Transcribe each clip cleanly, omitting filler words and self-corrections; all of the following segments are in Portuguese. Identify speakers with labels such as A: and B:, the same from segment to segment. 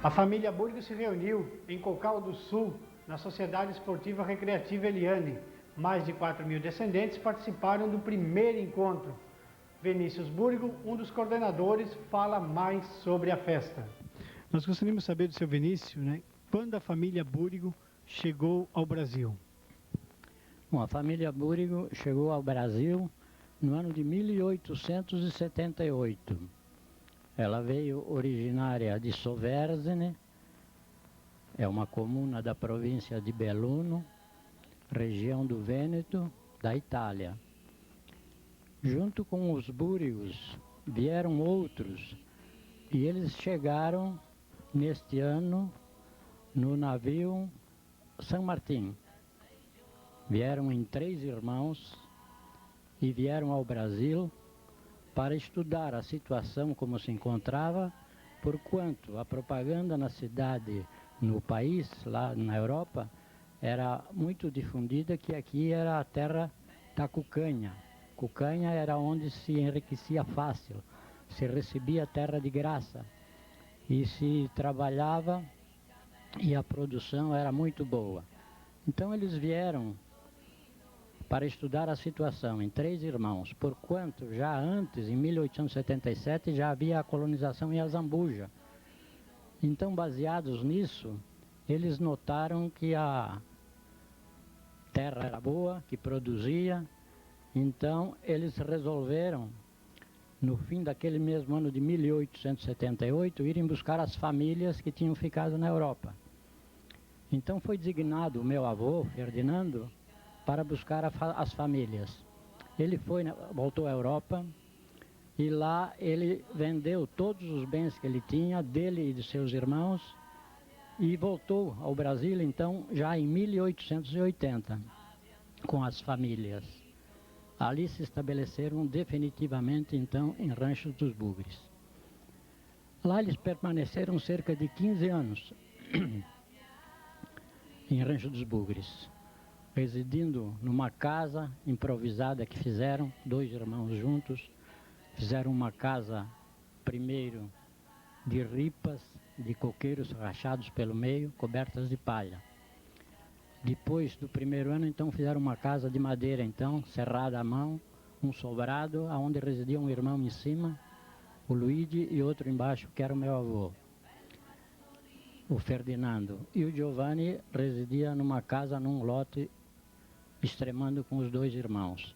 A: A família Búrigo se reuniu em Cocal do Sul, na Sociedade Esportiva Recreativa Eliane. Mais de 4.000 descendentes participaram do primeiro encontro. Vinícius Búrigo, um dos coordenadores, fala mais sobre a festa. Nós gostaríamos de saber do seu Vinícius, né? Quando a família Búrigo chegou ao Brasil?
B: Bom, a família Búrigo chegou ao Brasil no ano de 1878. Ela veio originária de Soverzene, é uma comuna da província de Belluno, região do Vêneto, da Itália. Junto com os búrigos vieram outros, e eles chegaram neste ano no navio San Martín. Vieram em 3 irmãos e vieram ao Brasil para estudar a situação como se encontrava, porquanto a propaganda na cidade, no país, lá na Europa, era muito difundida que aqui era a terra da cucanha. Cucanha era onde se enriquecia fácil, se recebia terra de graça e se trabalhava e a produção era muito boa. Então eles vieram para estudar a situação em 3 irmãos, porquanto já antes, em 1877, já havia a colonização em Azambuja. Então, baseados nisso, eles notaram que a terra era boa, que produzia, então eles resolveram, no fim daquele mesmo ano de 1878, irem buscar as famílias que tinham ficado na Europa. Então foi designado o meu avô, Ferdinando, para buscar as famílias. Ele voltou à Europa e lá ele vendeu todos os bens que ele tinha, dele e de seus irmãos, e voltou ao Brasil, então, já em 1880, com as famílias. Ali se estabeleceram definitivamente, então, em Rancho dos Bugres. Lá eles permaneceram cerca de 15 anos, em Rancho dos Bugres, residindo numa casa improvisada que fizeram, 2 irmãos juntos. Fizeram uma casa, primeiro, de ripas, de coqueiros rachados pelo meio, cobertas de palha. Depois do primeiro ano, então, fizeram uma casa de madeira, então, serrada à mão, um sobrado, onde residia um irmão em cima, o Luigi, e outro embaixo, que era o meu avô, o Ferdinando. E o Giovanni residia numa casa, num lote, extremando com os 2 irmãos.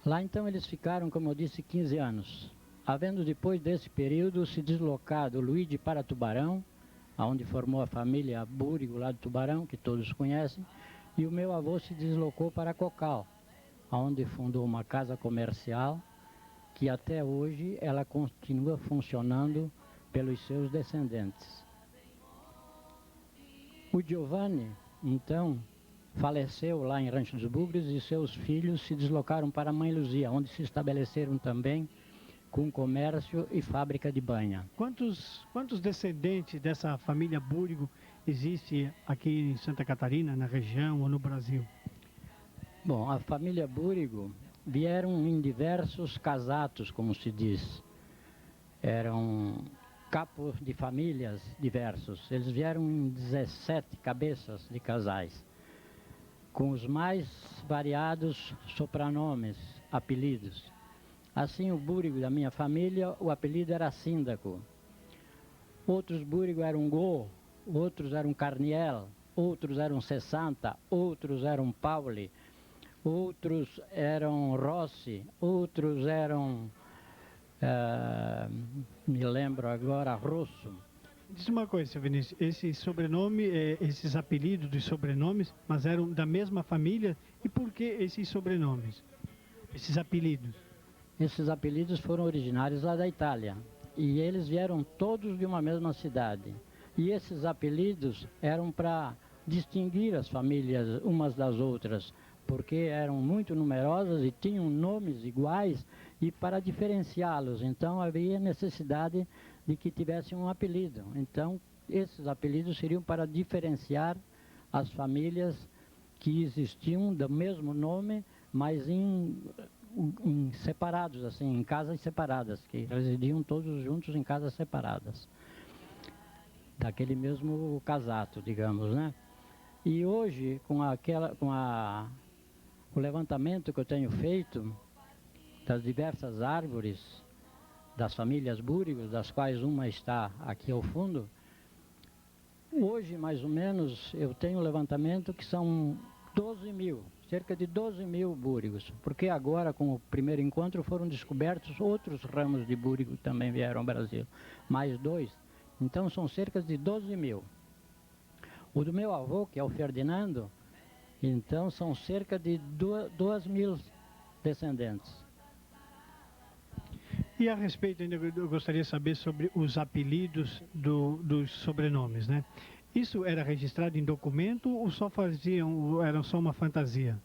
B: Lá então eles ficaram, como eu disse, 15 anos. Havendo depois desse período se deslocado o Luigi para Tubarão, onde formou a família Búrigo lá de Tubarão, que todos conhecem, e o meu avô se deslocou para Cocal, onde fundou uma casa comercial, que até hoje ela continua funcionando pelos seus descendentes. O Giovanni, então, faleceu lá em Rancho dos Bugres e seus filhos se deslocaram para Mãe Luzia, onde se estabeleceram também com comércio e fábrica de banha.
A: Quantos descendentes dessa família Búrigo existe aqui em Santa Catarina, na região ou no Brasil?
B: Bom, a família Búrigo vieram em diversos casatos, como se diz. Eram capos de famílias diversos. Eles vieram em 17 cabeças de casais, com os mais variados sopranomes, apelidos. Assim, o Búrigo da minha família, o apelido era Síndaco. Outros Búrigo eram Gô, outros eram Carniel, outros eram Sessanta, outros eram Pauli, outros eram Rossi, outros eram, me lembro agora, Rosso.
A: Diz uma coisa, seu Vinícius, esse sobrenome, esses apelidos e sobrenomes, mas eram da mesma família, e por que esses sobrenomes, esses apelidos?
B: Esses apelidos foram originários lá da Itália, e eles vieram todos de uma mesma cidade. E esses apelidos eram para distinguir as famílias umas das outras, porque eram muito numerosas e tinham nomes iguais, e para diferenciá-los, então havia necessidade de que tivessem um apelido. Então, esses apelidos seriam para diferenciar as famílias que existiam do mesmo nome, mas em separados, assim, em casas separadas, que residiam todos juntos em casas separadas. daquele mesmo casato, digamos, né? E hoje, o levantamento que eu tenho feito das diversas árvores das famílias búrigos, das quais uma está aqui ao fundo, hoje, mais ou menos, eu tenho um levantamento que são 12 mil, cerca de 12 mil búrigos, porque agora, com o primeiro encontro, foram descobertos outros ramos de búrigo que também vieram ao Brasil, mais 2, então são cerca de 12 mil. O do meu avô, que é o Ferdinando, então são cerca de 2 mil descendentes.
A: E a respeito, ainda eu gostaria de saber sobre os apelidos dos sobrenomes, né? Isso era registrado em documento ou era só uma fantasia?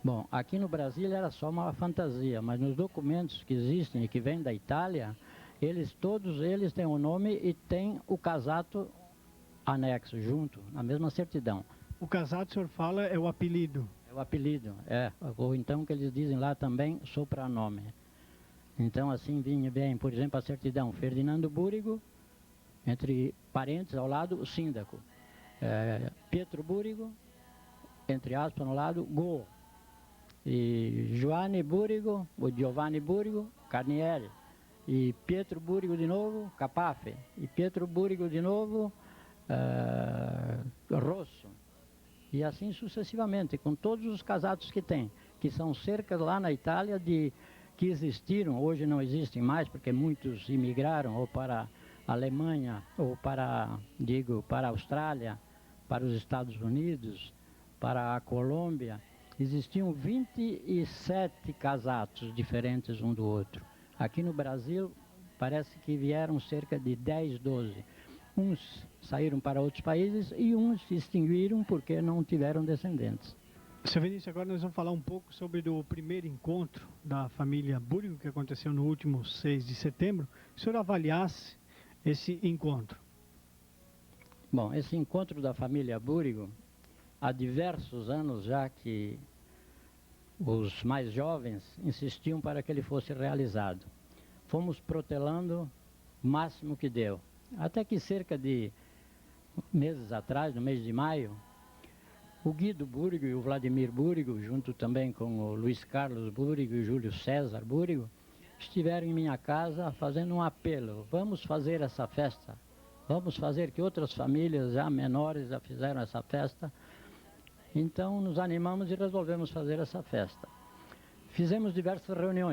B: Bom, aqui no Brasil era só uma fantasia, mas nos documentos que existem e que vêm da Itália, todos eles têm o nome e têm o casato anexo, junto, na mesma certidão.
A: O casato, o senhor fala, é o apelido?
B: É o apelido, ou então que eles dizem lá também, sobrenome. Então assim vem, por exemplo, a certidão Ferdinando Búrigo, entre parênteses ao lado, o síndaco. Pietro Búrigo, entre aspas no lado, Go. E Giovanni Búrigo, o Giovanni Búrigo, Carnieri. E Pietro Búrigo de novo, Capafe. E Pietro Búrigo de novo, Rosso. E assim sucessivamente, com todos os casatos que tem, que são cerca lá na Itália que existiram, hoje não existem mais, porque muitos imigraram ou para a Alemanha, ou para a Austrália, para os Estados Unidos, para a Colômbia. Existiam 27 casatos diferentes um do outro. Aqui no Brasil, parece que vieram cerca de 10, 12. Uns saíram para outros países e uns se extinguiram porque não tiveram descendentes.
A: Seu Vinícius, agora nós vamos falar um pouco sobre o primeiro encontro da família Búrigo, que aconteceu no último 6 de setembro. Que o senhor avaliasse esse encontro.
B: Bom, esse encontro da família Búrigo, há diversos anos já que os mais jovens insistiam para que ele fosse realizado. Fomos protelando o máximo que deu. Até que cerca de meses atrás, no mês de maio, o Guido Búrigo e o Vladimir Búrigo, junto também com o Luiz Carlos Búrigo e Júlio César Búrigo, estiveram em minha casa fazendo um apelo. Vamos fazer essa festa. Vamos fazer que outras famílias já menores já fizeram essa festa. Então nos animamos e resolvemos fazer essa festa. Fizemos diversas reuniões.